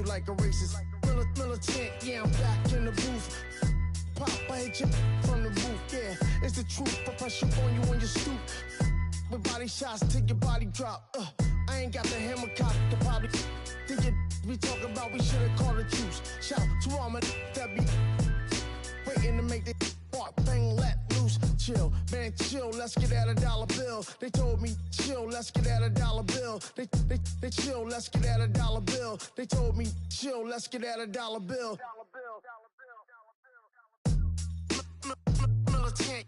you like a racist. Militant, yeah, I'm back in the booth. Pop, I hit you from the roof, yeah, it's the truth. I press you on you when you stoop. With body shots till your body drop. I ain't got the hammer cock to probably think it we talk about. We should've called a truce. Shout to all my that be waiting to make the part bang let loose. Chill, man, chill. Let's get at $1 bill. They told me chill. Let's get at $1 bill. They chill. Let's get at $1 bill. They told me chill. Let's get at $1 bill. Militant.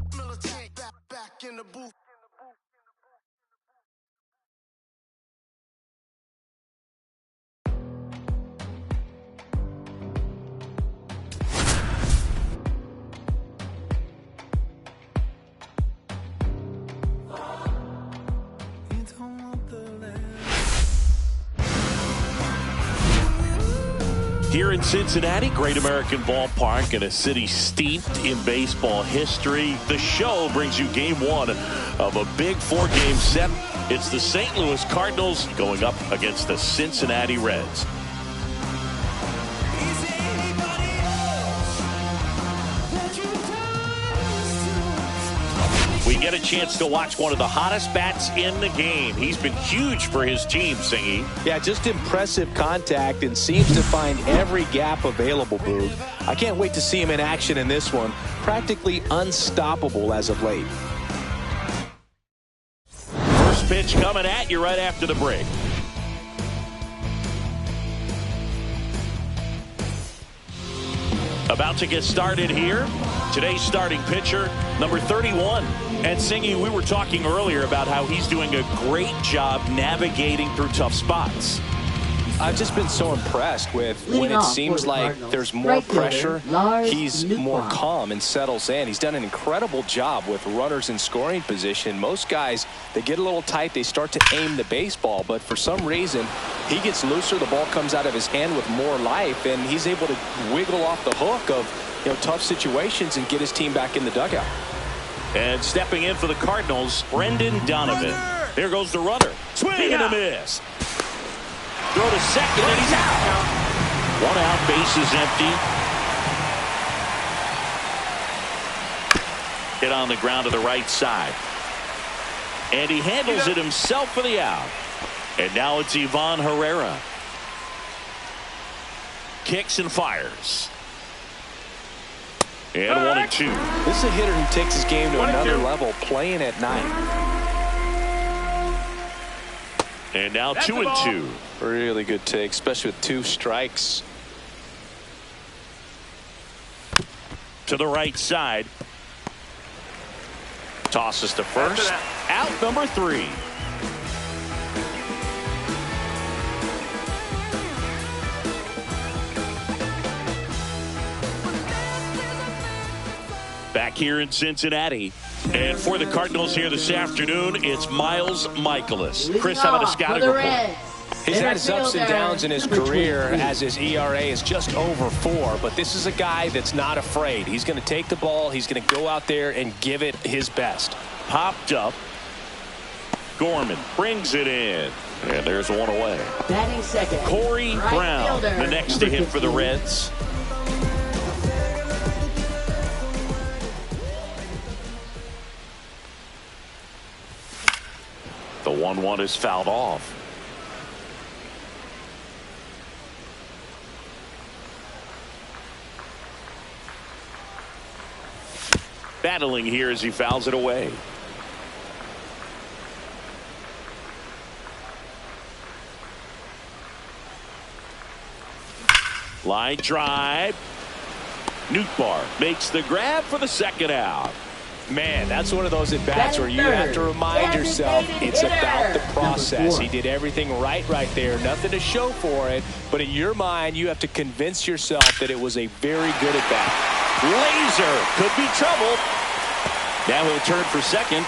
Militant, back in the booth. Here in Cincinnati, Great American Ballpark, in a city steeped in baseball history, the show brings you game one of a big 4-game set. It's the St. Louis Cardinals going up against the Cincinnati Reds. We get a chance to watch one of the hottest bats in the game. He's been huge for his team, Singy. Yeah, just impressive contact and seems to find every gap available, Boog. I can't wait to see him in action in this one. Practically unstoppable as of late. First pitch coming at you right after the break. About to get started here. Today's starting pitcher, number 31. And Singy, we were talking earlier about how he's doing a great job navigating through tough spots. I've just been so impressed with when it seems like there's more pressure, he's more calm and settles in. He's done an incredible job with runners in scoring position. Most guys, they get a little tight, they start to aim the baseball, but for some reason, he gets looser, the ball comes out of his hand with more life, and he's able to wiggle off the hook of tough situations and get his team back in the dugout. And stepping in for the Cardinals, Brendan Donovan. There goes the runner. Swing and a miss. Throw to second, and he's out. 1 out, base is empty. Hit on the ground to the right side. And he handles it himself for the out. And now it's Ivan Herrera. Kicks and fires. And 1-2. This is a hitter who takes his game to another level, playing at night. And now 2-2. Really good take, especially with 2 strikes. To the right side. Tosses to first. Out number 3. Back here in Cincinnati. And for the Cardinals here this afternoon, it's Miles Michaelis. Chris, how about a scouting report? He's had his ups and downs in his career as his ERA is just over 4, but this is a guy that's not afraid. He's going to take the ball, he's going to go out there and give it his best. Popped up. Gorman brings it in. And there's one away. Batting second. Corey Brown, the next to hit for the Reds. The 1-1 is fouled off. Battling here as he fouls it away. Line drive. Nootbaar makes the grab for the second out. Man, that's one of those at-bats where you have to remind yourself it's about the process. He did everything right there. Nothing to show for it. But in your mind, you have to convince yourself that it was a very good at-bat. Laser could be trouble. Now he'll turn for second.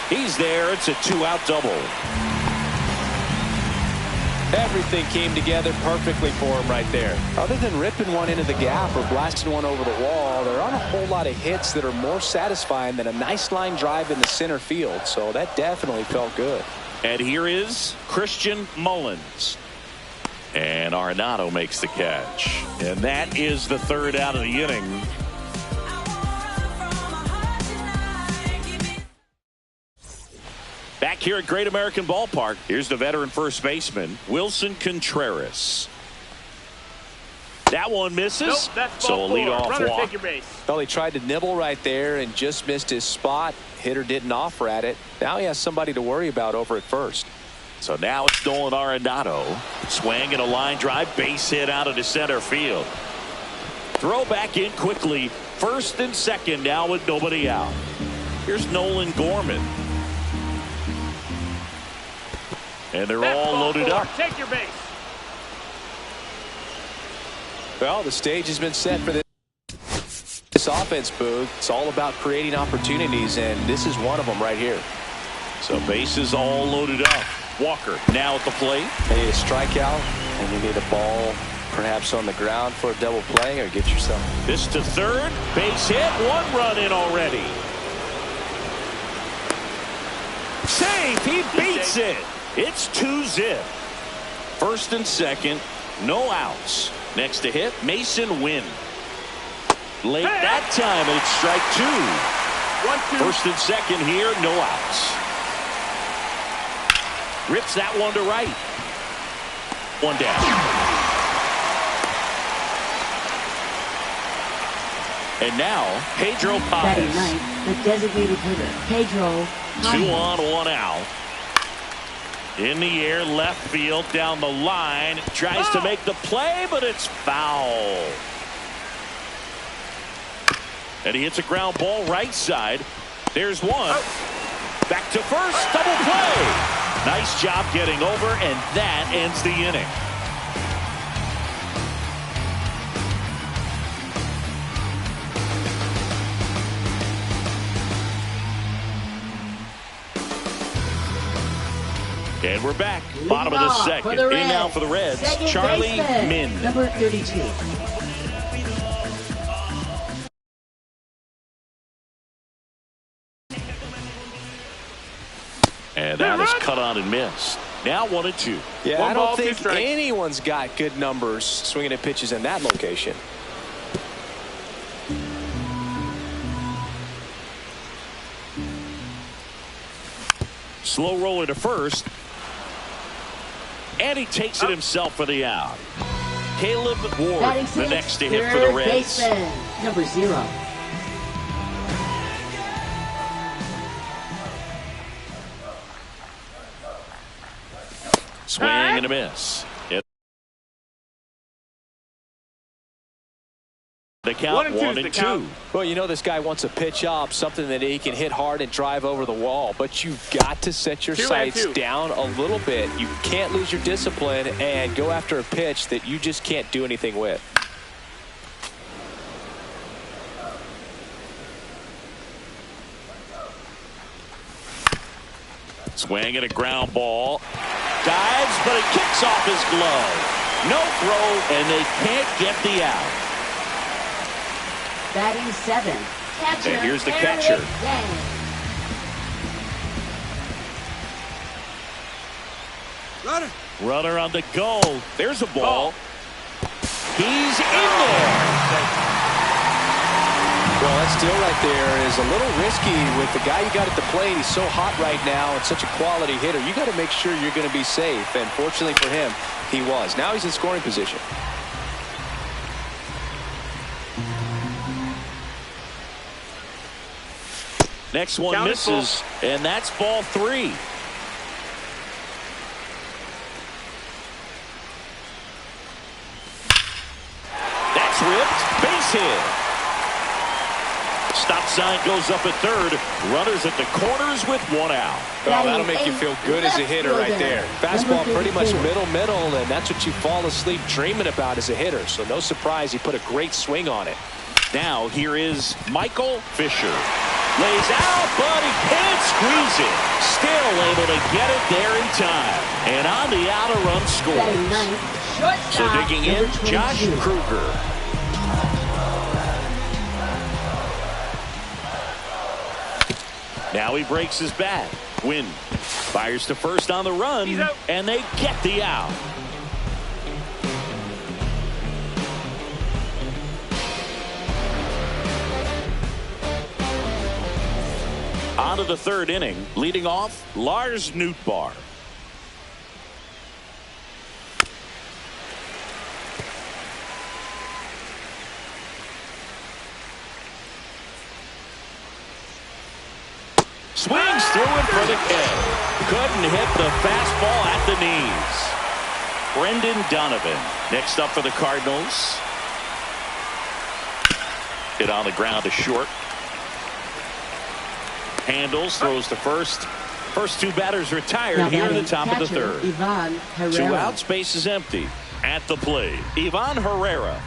He's there. It's a 2-out double. Everything came together perfectly for him right there. Other than ripping one into the gap or blasting one over the wall, there aren't a whole lot of hits that are more satisfying than a nice line drive in the center field. So that definitely felt good. And here is Christian Mullins. And Arenado makes the catch. And that is the third out of the inning. Back here at Great American Ballpark, here's the veteran first baseman, Wilson Contreras. That one misses. Nope, so a leadoff walk. Take your base. Well, he tried to nibble right there and just missed his spot. Hitter didn't offer at it. Now he has somebody to worry about over at first. So now it's Nolan Arenado. Swing and a line drive, base hit out of the center field. Throw back in quickly. First and second now with nobody out. Here's Nolan Gorman. And they're all loaded up. Take your base. Well, the stage has been set for this offense, Boog. It's all about creating opportunities, and this is one of them right here. So bases all loaded up. Walker now at the plate. They need a strikeout, and you need a ball perhaps on the ground for a double play, or get yourself. This to third. Base hit. One run in already. Safe. He beats it. It's 2-zip. First and second. No outs. Next to hit, Mason Wynn. Late that time, and it's strike 2. 1-2. First and second here, no outs. Rips that one to right. One down. And now, Pedro Batting Paz. ninth, the designated hitter, Pedro Paz. 2 on, 1 out. In the air, left field, down the line. Tries to make the play, but it's foul. And he hits a ground ball right side. There's one. Back to first, double play. Nice job getting over, and that ends the inning. And we're back. Bottom of the second. In now for the Reds, Second Charlie baseman, Min. number 32. And that is cut on and missed. Now 1-2. Yeah, I don't think 2 strikes. anyone's got good numbers swinging at pitches in that location. Slow roller to first. And he takes it himself for the out. Caleb Ward, Batting the sixth, next to hit for third the Reds. baseman, number 0. Swing and a miss. The count 1-2. Well, you know this guy wants a pitch up, something that he can hit hard and drive over the wall. But you've got to set your sights down a little bit. You can't lose your discipline and go after a pitch that you just can't do anything with. Swing and a ground ball. Dives, but it kicks off his glove. No throw, and they can't get the out. Batting 7th, catcher. And here's the Eric catcher. Yang. Runner on the go. There's a ball. He's in there. Well, that steal right there is a little risky with the guy you got at the plate. He's so hot right now and such a quality hitter. You got to make sure you're going to be safe. And fortunately for him, he was. Now he's in scoring position. Next one Count misses, and that's ball 3. That's ripped. Base hit. Stop sign goes up at third. Runners at the corners with 1 out. Well, that'll make you feel good as a hitter right there. Fastball pretty much middle, and that's what you fall asleep dreaming about as a hitter. So no surprise he put a great swing on it. Now here is Michael Fisher. Lays out, but he can't squeeze it. Still able to get it there in time. And on the outer run scores. So digging in, Josh Kruger. Now he breaks his bat. Wynn fires to first on the run, and they get the out. On to the third inning, leading off Lars Nootbaar. Swings through it for the K. Couldn't hit the fastball at the knees. Brendan Donovan next up for the Cardinals. Hit on the ground to short. Handles, throws to first. First two batters retired here in the top of the third. Two outs, base is empty. At the plate, Ivan Herrera.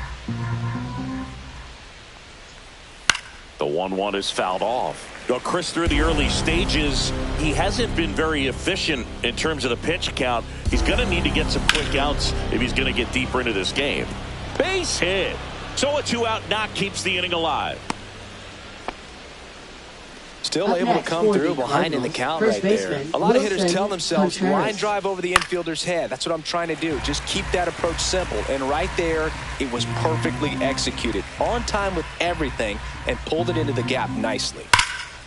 The 1-1 is fouled off. Well, Chris, through the early stages, he hasn't been very efficient in terms of the pitch count. He's going to need to get some quick outs if he's going to get deeper into this game. Base hit. So a 2-out knock keeps the inning alive. Still able to come through behind in the count right there. A lot of hitters tell themselves, line drive over the infielder's head. That's what I'm trying to do. Just keep that approach simple. And right there, it was perfectly executed. On time with everything and pulled it into the gap nicely.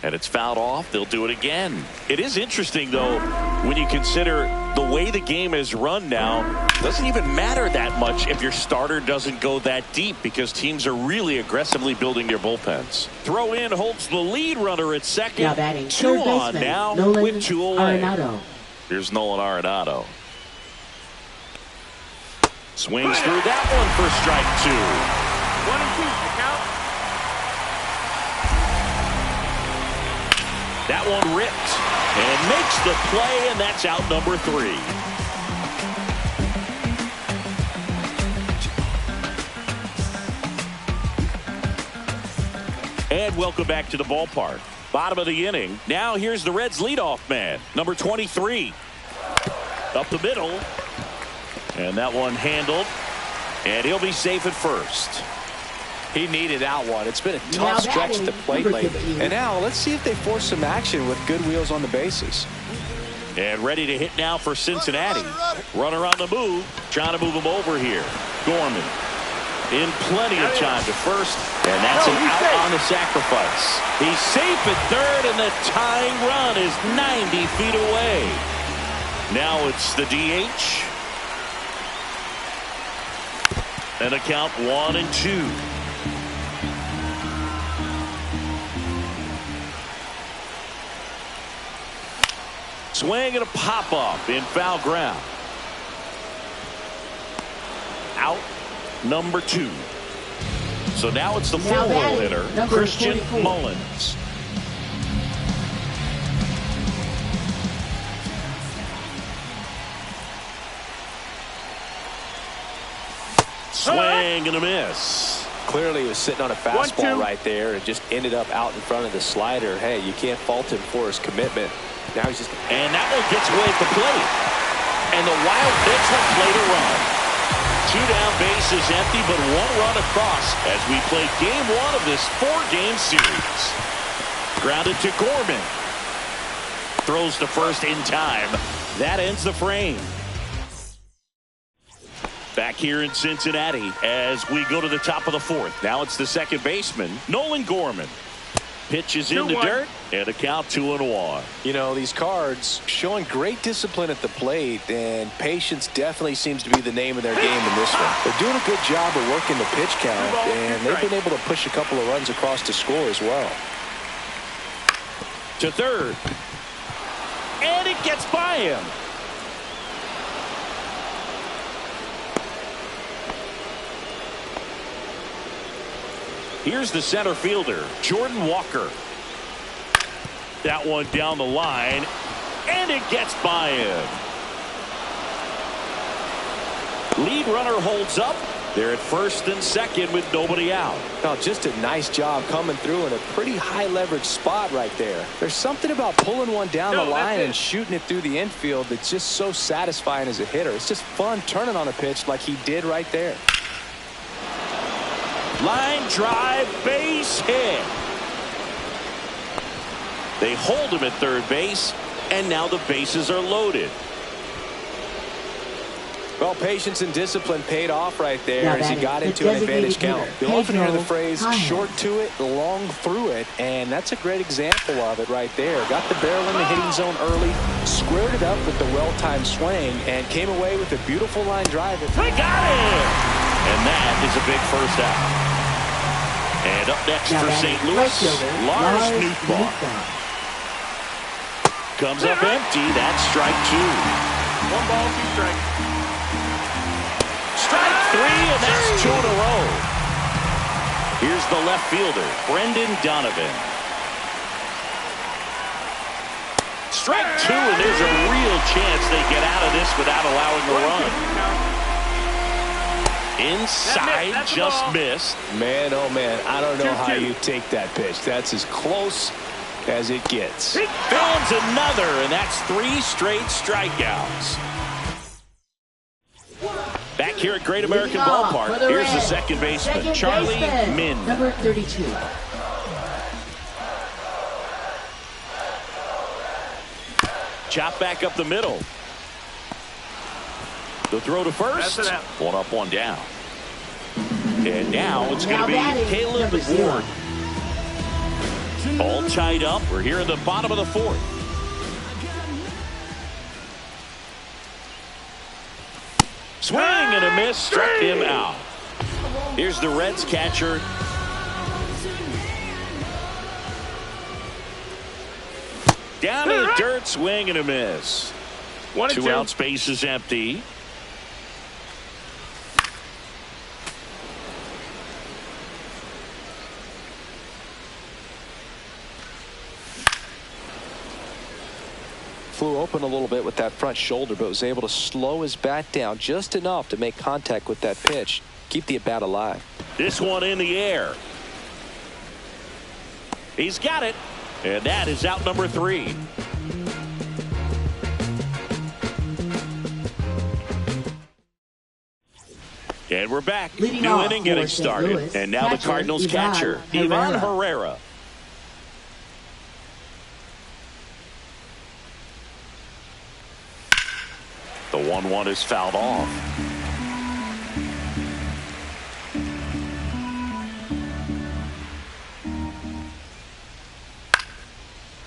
And it's fouled off. They'll do it again. It is interesting, though, when you consider the way the game is run now. It doesn't even matter that much if your starter doesn't go that deep because teams are really aggressively building their bullpens. Throw in holds the lead runner at second. Now batting, two on baseman, now Nolan with two away. Arenado. Here's Nolan Arenado. Swings through that one for strike two. 1 and 2 the count. That one ripped and makes the play, and that's out number 3. And welcome back to the ballpark. Bottom of the inning. Now here's the Reds leadoff man, number 23. Up the middle. And that one handled. And he'll be safe at first. He needed that one. It's been a tough stretch at the plate lately. And now let's see if they force some action with good wheels on the bases. And ready to hit now for Cincinnati. Runner on the move. Trying to move him over here. Gorman in plenty of time to first. And that's an out on the sacrifice. He's safe at third, and the tying run is 90 feet away. Now it's the DH. And a count 1-2. Swing and a pop-up in foul ground. Out number 2. So now it's the four-hole hitter, Christian 44. Mullins. Swing and a miss. Clearly he was sitting on a fastball right there and just ended up out in front of the slider. Hey, you can't fault him for his commitment. Now he's just... And that one gets away at the plate. And the Wild pitch will play to run. 2 down, base is empty, but 1 run across as we play game 1 of this 4-game series. Grounded to Gorman. Throws to first in time. That ends the frame. Back here in Cincinnati as we go to the top of the 4th. Now it's the second baseman, Nolan Gorman. Pitch is in the dirt, and a count 2-1. You know, these Cards showing great discipline at the plate, and patience definitely seems to be the name of their game in this one. They're doing a good job of working the pitch count, and they've been able to push a couple of runs across to score as well. To third. And it gets by him. Here's the center fielder, Jordan Walker. That one down the line, and it gets by him. Lead runner holds up, They're at first and second with nobody out. Oh, just a nice job coming through in a pretty high leverage spot right there. There's something about pulling one down the line and shooting it through the infield that's just so satisfying as a hitter. It's just fun turning on a pitch like he did right there. Line drive, base hit. They hold him at third base, and now the bases are loaded. Well, patience and discipline paid off right there as he got into an advantage count. You'll often hear the phrase short to it, long through it, and that's a great example of it right there. Got the barrel in the hitting zone early, squared it up with the well-timed swing, and came away with a beautiful line drive. They got it! And that is a big first out. And up next for St. Louis, Lars Nootbaar. Comes up empty. That's strike two. 1 ball, 2 strikes. Strike three, and that's 2 in a row. Here's the left fielder, Brendan Donovan. Strike two, and there's a real chance they get out of this without allowing a run. Inside, just missed. Man, oh man, I don't know how you take that pitch. That's as close as it gets. He fills another, and that's 3 straight strikeouts. Back here at Great American Ballpark, here's the second baseman, Charlie Min. Number 32. Chop back up the middle. The throw to first. 1 up, 1 down. And now it's going to be Caleb Ward. All tied up. We're here in the bottom of the 4th. Swing and a miss, struck him out. Here's the Reds catcher. Down in the dirt, swing and a miss. 2 out, space is empty. Flew open a little bit with that front shoulder, but was able to slow his bat down just enough to make contact with that pitch. Keep the at-bat alive. This one in the air. He's got it. And that is out number 3. And we're back. New inning getting started. And now the Cardinals catcher, Ivan Herrera. The 1-1 is fouled off.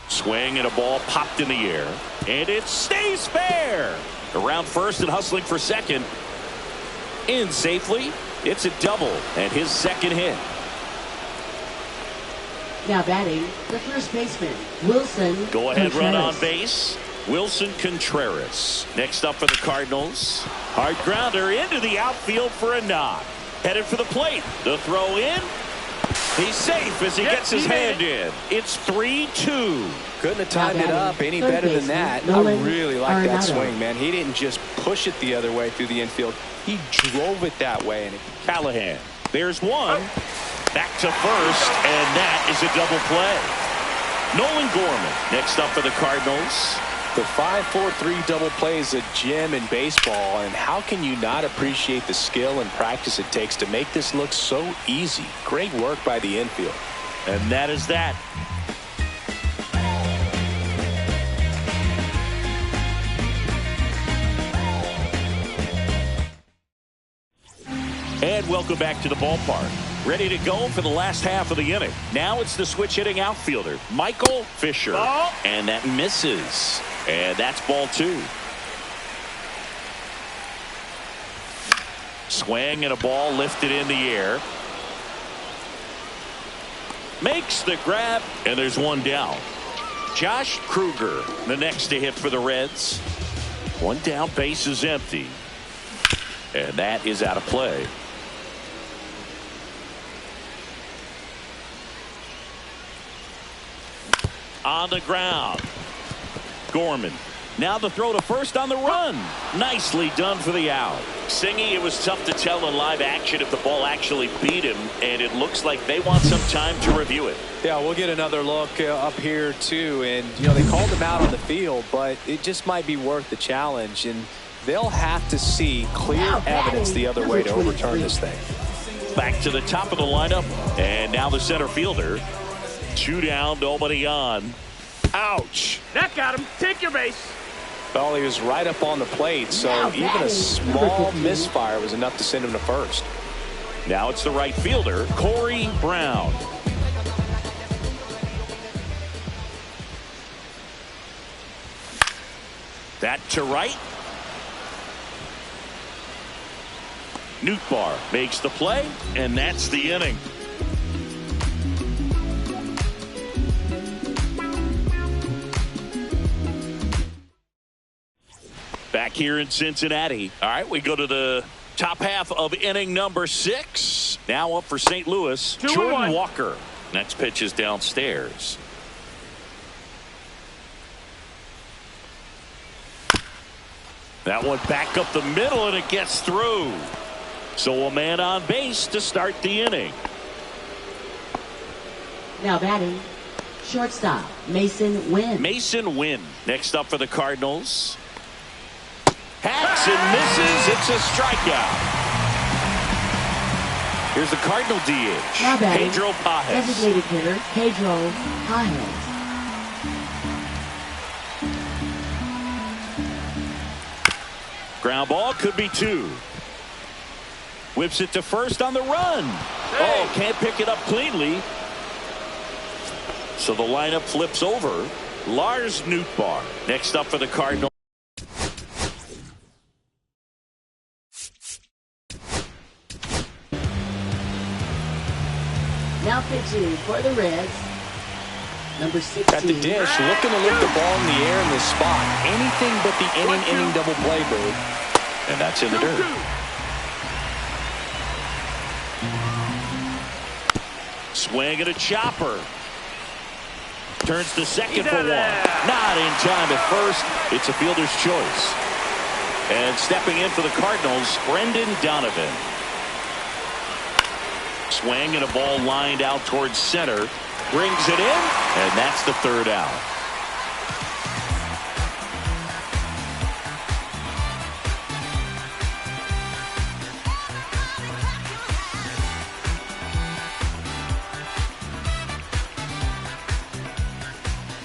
Swing and a ball popped in the air. And it stays fair. Around first and hustling for second. In safely. It's a double and his second hit. Now batting, the first baseman, Wilson Go ahead, Contreras. run on base. Wilson Contreras. Next up for the Cardinals. Hard grounder into the outfield for a knock. Headed for the plate. The throw in. He's safe as he gets his hand in. It's 3-2. Couldn't have timed it up any better than that. I really like that swing, man. He didn't just push it the other way through the infield. He drove it that way. And Callahan. There's one. Back to first, and that is a double play. Nolan Gorman next up for the Cardinals. The 5-4-3 double play is a gem in baseball, and how can you not appreciate the skill and practice it takes to make this look so easy? Great work by the infield. And that is that. And welcome back to the ballpark. Ready to go for the last half of the inning. Now it's the switch hitting outfielder, Michael Fisher. And that misses. And that's ball 2. Swing and a ball lifted in the air. Makes the grab, and there's one down. Josh Kruger, the next to hit for the Reds. One down, base is empty. And that is out of play. On the ground. Gorman Now the throw to first on the run. Nicely done for the out. Singy, it was tough to tell in live action if the ball actually beat him, and it looks like they want some time to review it. Yeah, we'll get another look up here too, and they called him out on the field, but it just might be worth the challenge, and they'll have to see clear evidence the other way to overturn this thing. Back to the top of the lineup, and now the center fielder. 2 down, nobody on. Ouch. That got him. Take your base. Well, he was right up on the plate, so even a small misfire was enough to send him to first. Now it's the right fielder, Corey Brown. That to right. Nootbaar makes the play, and that's the inning. Back here in Cincinnati. All right, we go to the top half of inning number 6. Now up for St. Louis, Jordan Walker. Next pitch is downstairs. That one back up the middle, and it gets through. So a man on base to start the inning. Now batting, shortstop, Mason Wynn. Mason Wynn. Next up for the Cardinals. Hacks and misses. It's a strikeout. Here's the Cardinal DH. Now batting, Pedro Pajes. designated hitter, Pedro Pajes. Ground ball, could be 2. Whips it to first on the run. Oh, can't pick it up cleanly. So the lineup flips over. Lars Nootbaar. Next up for the Cardinals. Now pitching for the Reds, number 16. At the dish, looking to lift the ball in the air in this spot. Anything but the inning double play, Boo. And that's in the dirt. Swing and a chopper. Turns to second for 1. Not in time at first. It's a fielder's choice. And stepping in for the Cardinals, Brendan Donovan. Swing and a ball lined out towards center. Brings it in, and that's the 3rd out.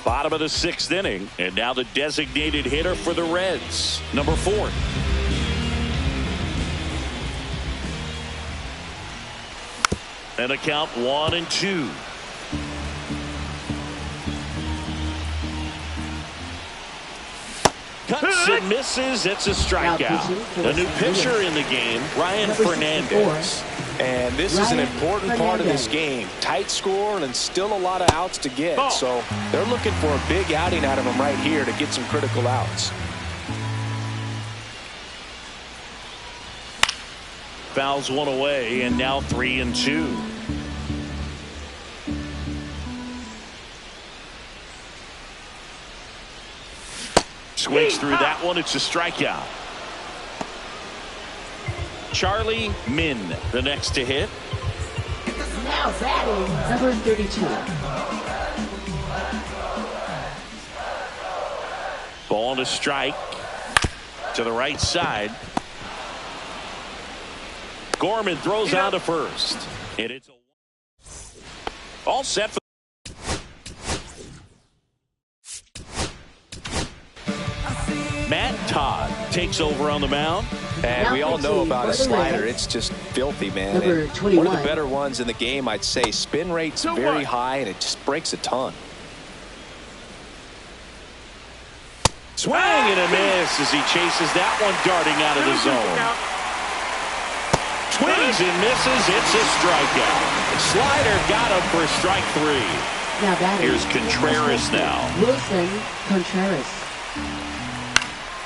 Bottom of the 6th inning, and now the designated hitter for the Reds, number 4. And a count 1-2. Cuts and misses. It's a strikeout. A new pitcher in the game, Ryan Fernandez. And this is an important part of this game. Tight score and still a lot of outs to get. So they're looking for a big outing out of him right here to get some critical outs. Fouls one away, and now 3-2. Swings through that one. It's a strikeout. Charlie Min, the next to hit. Now batting, number 32. Ball and a strike to the right side. Gorman throws out to first. And it's all set for Matt Todd takes over on the mound. And we all know about his slider. It's just filthy, man. Number 21. One of the better ones in the game, I'd say. Spin rate's very high, and it just breaks a ton. Swing and a miss as he chases that one darting out of the zone. Swings and misses. It's a strikeout. Slider got him for strike 3. Now batting. Here's Contreras now. Wilson Contreras.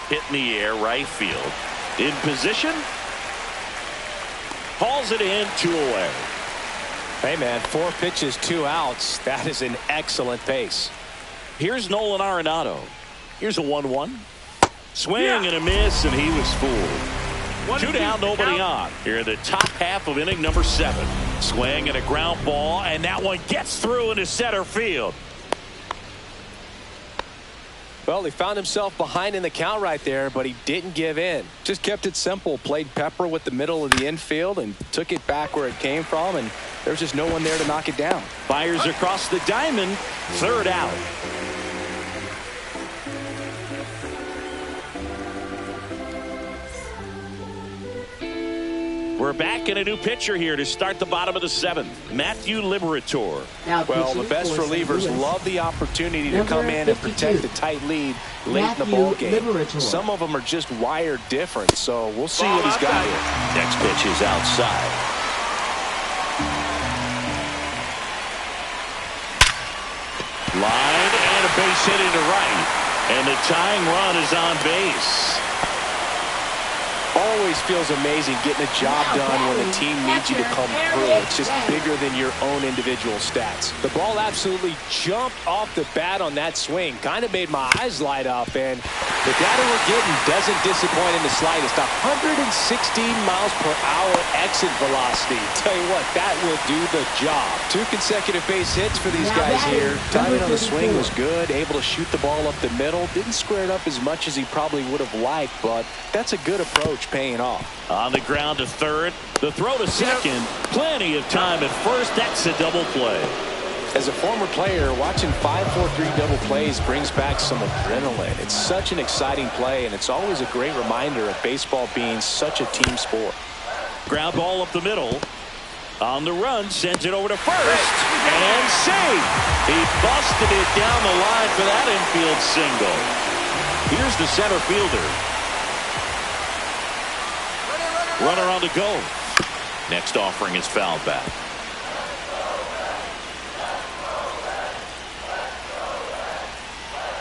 Hit in the air, right field. In position. Hauls it in, 2 away. Hey, man, 4 pitches, 2 outs. That is an excellent pace. Here's Nolan Arenado. Here's a 1-1. Swing and a miss, and he was fooled. 2 down, nobody on. Here in the top half of inning number 7. Swing and a ground ball, and that one gets through into center field. Well, he found himself behind in the count right there, but he didn't give in. Just kept it simple. Played pepper with the middle of the infield and took it back where it came from, and there was just no one there to knock it down. Fires across the diamond. 3rd out. We're back in a new pitcher here to start the bottom of the 7th. Matthew Liberator. Well, the best relievers love the opportunity to come in and protect a tight lead late in the ball game. Some of them are just wired different, so we'll see what he's got here. Next pitch is outside. Line and a base hit into right. And the tying run is on base. Always feels amazing getting a job done when the team needs you to come through. It's just bigger than your own individual stats. The ball absolutely jumped off the bat on that swing. Kind of made my eyes light up, and the data we're getting doesn't disappoint in the slightest. 116 miles per hour exit velocity. Tell you what, that will do the job. 2 consecutive base hits for these guys here. Timing on the swing was good. Able to shoot the ball up the middle. Didn't square it up as much as he probably would have liked, but that's a good approach, paying off. On the ground to 3rd. The throw to 2nd. Plenty of time at 1st. That's a double play. As a former player, watching 5-4-3 double plays brings back some adrenaline. It's such an exciting play, and it's always a great reminder of baseball being such a team sport. Ground ball up the middle. On the run, sends it over to 1st. And safe. He busted it down the line for that infield single. Here's the center fielder. Runner on the go. Next offering is fouled back.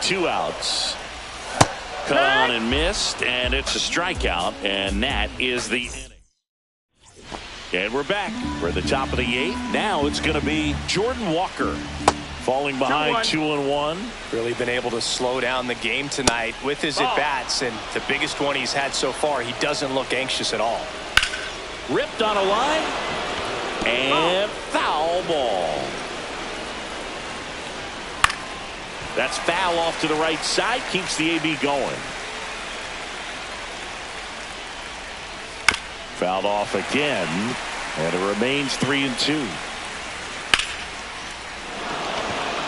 Two outs. Cut on and missed, and it's a strikeout, and that is the inning. And we're back. We're at the top of the 8th. Now it's going to be Jordan Walker. Falling behind 2-1. Really been able to slow down the game tonight with his at-bats, and the biggest one he's had so far, he doesn't look anxious at all. Ripped on a line, and foul ball. That's foul off to the right side, keeps the AB going. Fouled off again, and it remains 3-2.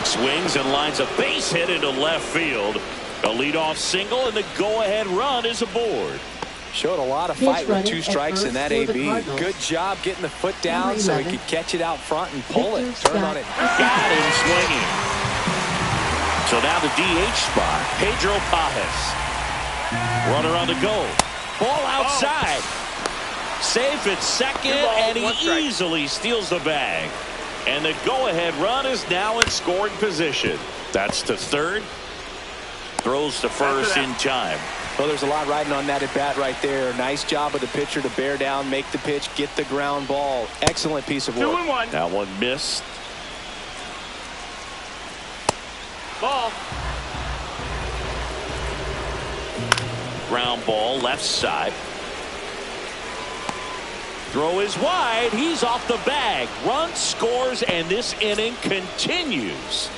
Swings and lines a base hit into left field. A leadoff single, and the go-ahead run is aboard. Showed a lot of fight with 2 strikes in that AB. Good job getting the foot down so he could catch it out front and pull it. Turn on it. Got him swinging. So now the DH spot, Pedro Pajes. Runner on the go. Ball outside. Safe at 2nd, and he easily steals the bag. And the go-ahead run is now in scoring position. That's to 3rd. Throws to 1st in time. Well, there's a lot riding on that at bat right there. Nice job of the pitcher to bear down, make the pitch, get the ground ball. Excellent piece of work. 2-1. That one missed. Ball. Ground ball left side. Throw is wide. He's off the bag. Run scores, and this inning continues.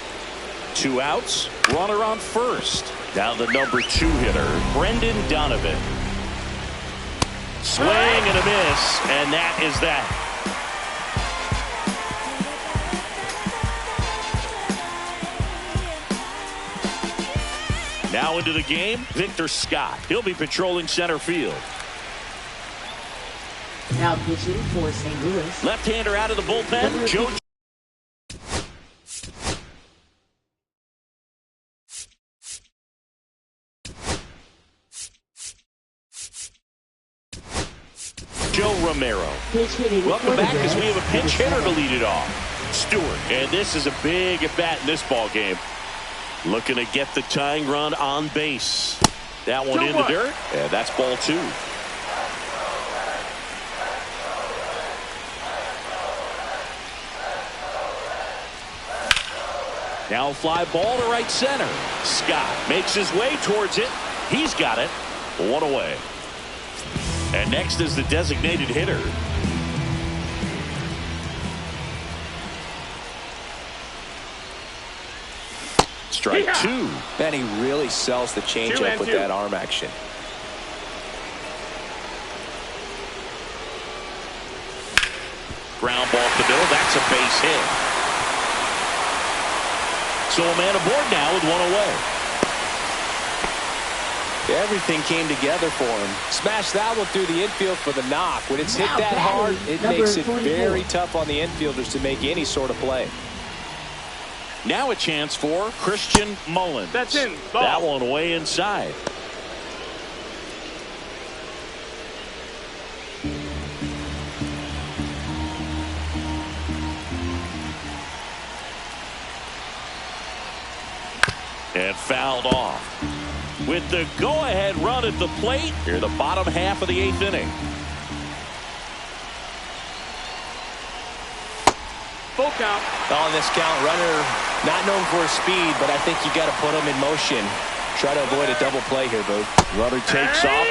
2 outs. Runner on 1st. Down the number 2 hitter, Brendan Donovan. Swing and a miss, and that is that. Now into the game, Victor Scott. He'll be patrolling center field. Now pitching for St. Louis. Left-hander out of the bullpen, Joe. Joe Romero. Welcome back as we have a pinch hitter to lead it off. Stewart. And this is a big at-bat in this ball game. Looking to get the tying run on base. That one in the dirt. And that's ball 2. Now fly ball to right center. Scott makes his way towards it. He's got it. One away. And next is the designated hitter. Strike two. And he really sells the changeup with that arm action. Ground ball up the middle. That's a base hit. So a man aboard now with one away. Everything came together for him. Smash that one through the infield for the knock. When it's hit that hard, it makes it very tough on the infielders to make any sort of play. Now a chance for Christian Mullins. That's in. Ball. That one way inside. And fouled off. With the go-ahead run at the plate, here the bottom half of the 8th inning. Full count. On this count, runner not known for his speed, but I think you got to put him in motion. Try to avoid a double play here, Boo. Runner takes off.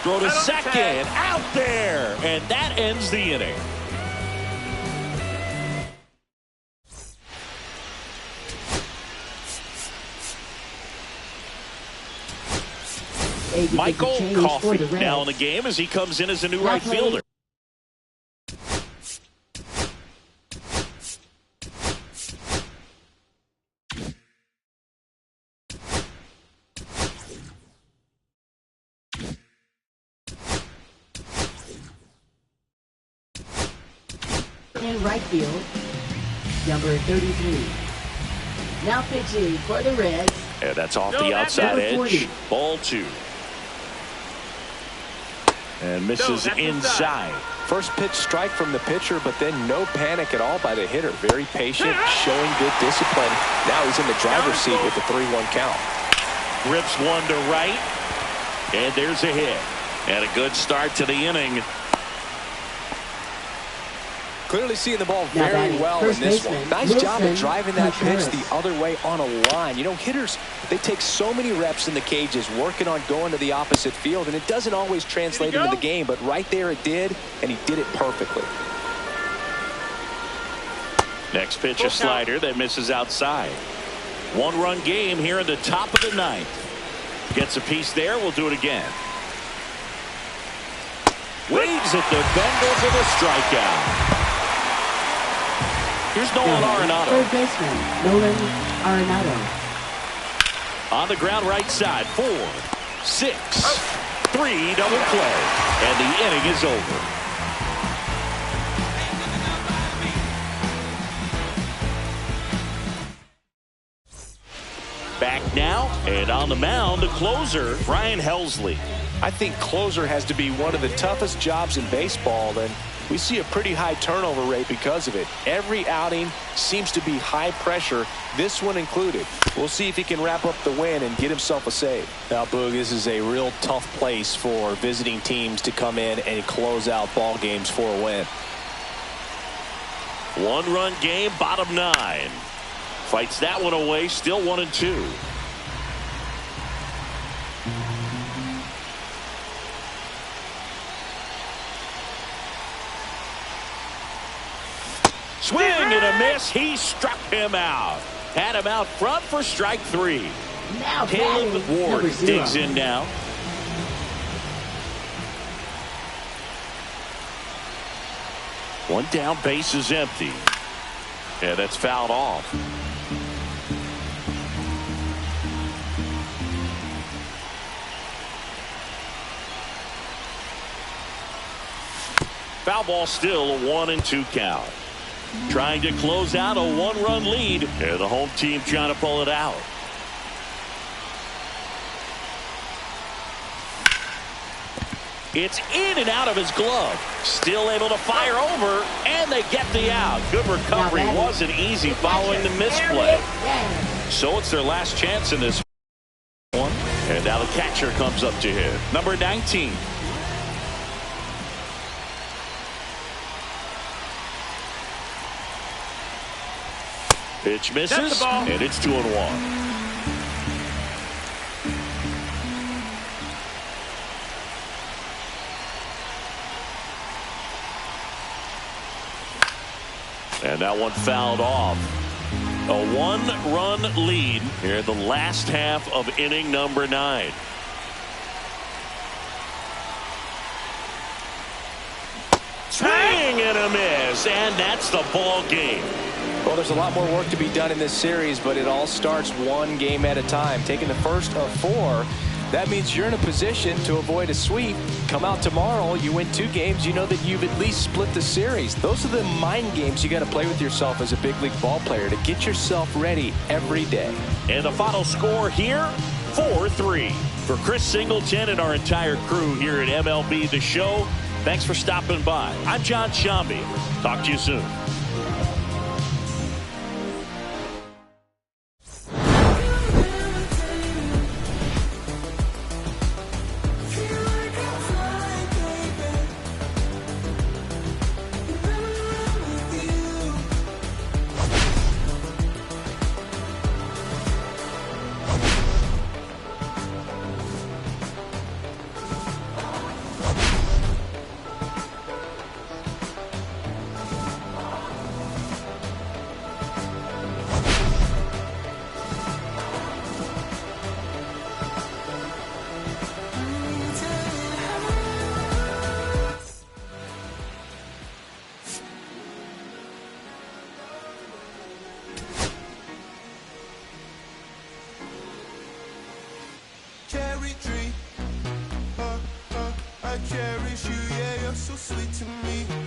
Throw to second. Out there. And that ends the inning. Michael Coffey now in the game as he comes in as a new right fielder. In right field, number 33. Now pitching for the Reds. And that's off the outside edge. Ball two. And misses inside. First pitch strike from the pitcher, but then no panic at all by the hitter. Very patient, showing good discipline. Now he's in the driver's seat with the 3-1 count. Rips one to right. And there's a hit. And a good start to the inning. Clearly seeing the ball very well in this one. Nice job of driving that pitch the other way on a line. You know, hitters, they take so many reps in the cages working on going to the opposite field, and it doesn't always translate into the game, but right there it did, and he did it perfectly. Next pitch, a slider that misses outside. One-run game here in the top of the 9th. Gets a piece there. We'll do it again. Waves at the bender for the strikeout. Here's Nolan Arenado. Third baseman, Nolan Arenado. On the ground right side. 4, 6, 3, double play. And the inning is over. Back now, and on the mound, the closer, Brian Helsley. I think closer has to be one of the toughest jobs in baseball, and we see a pretty high turnover rate because of it. Every outing seems to be high pressure, this one included. We'll see if he can wrap up the win and get himself a save. Now, Boog, this is a real tough place for visiting teams to come in and close out ball games for a win. One-run game, bottom 9. Fights that one away, still 1-2. Swing and a miss. He struck him out. Had him out front for strike 3. Now Caleb Ward digs in now. One down, base is empty. Yeah, that's fouled off. Foul ball, still a 1-2 count. Trying to close out a 1-run lead. And the home team trying to pull it out. It's in and out of his glove. Still able to fire over, and they get the out. Good recovery. Wasn't easy following the misplay. So it's their last chance in this one. And now the catcher comes up to hit. Number 19. Pitch misses, and it's 2-1. And that one fouled off. A one-run lead here in the last half of inning number 9. Swing and a miss, and that's the ball game. Well, there's a lot more work to be done in this series, but it all starts one game at a time. Taking the first of 4, that means you're in a position to avoid a sweep. Come out tomorrow, you win 2 games, you know that you've at least split the series. Those are the mind games you got to play with yourself as a big league ball player to get yourself ready every day. And the final score here, 4-3. For Chris Singleton and our entire crew here at MLB The Show, thanks for stopping by. I'm John Shambi. Talk to you soon. Cherry tree, I cherish you, yeah, you're so sweet to me.